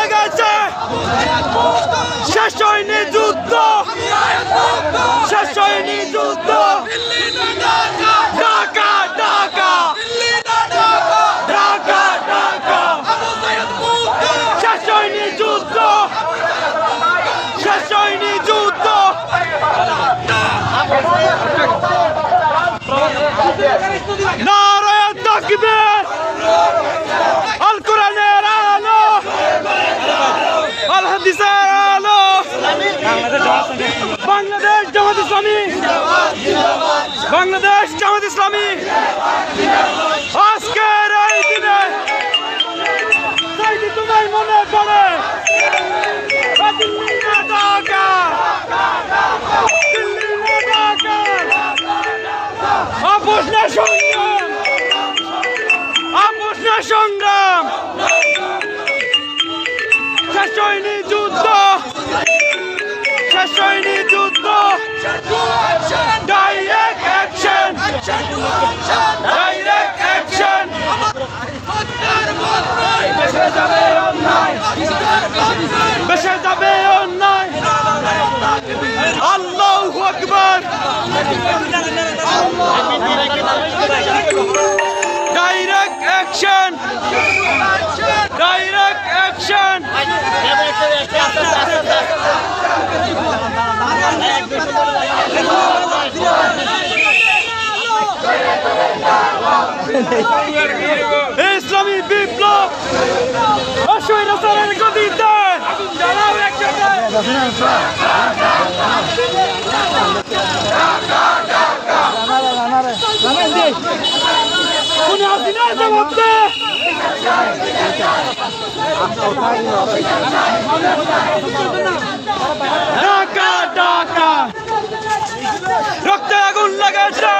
লেগেছে, শেষ হয়নি যুদ্ধ, শেষ হয়নি যুদ্ধ। ঢাকা ঢাকা ঢাকা ঢাকা, শেষ হয়নি যুদ্ধ, শেষ হয়নি যুদ্ধ। নারায়ে তাকবীর, আল কোরআনের আলো, আল হাদিসের আলো। বাংলাদেশ জামাত ইসলামী, বাংলাদেশ জামাত ইসলামী আজকের এই দিনে যদি তোমার মনে পড়ে দিল্লি না ঢাকা, দিল্লি না ঢাকা, আপোষ না সংগ্রাম, আপোষ না সংগ্রাম। শেষ হয়নি যুদ্ধ, শেষ হয়নি যুদ্ধ। Direct action, direct action. বেঁচে যাবে অন্যায়, বেঁচে যাবে অন্যায়। আল্লাহু আকবার। Direct action, direct action. ইসলামী বিপ্লব অস্বৈরাচারের গদিতে জানাও একসাথে। কোন হাসিনা জবাব দে। ঢাকা ঢাকা, রক্তে আগুন লেগেছে,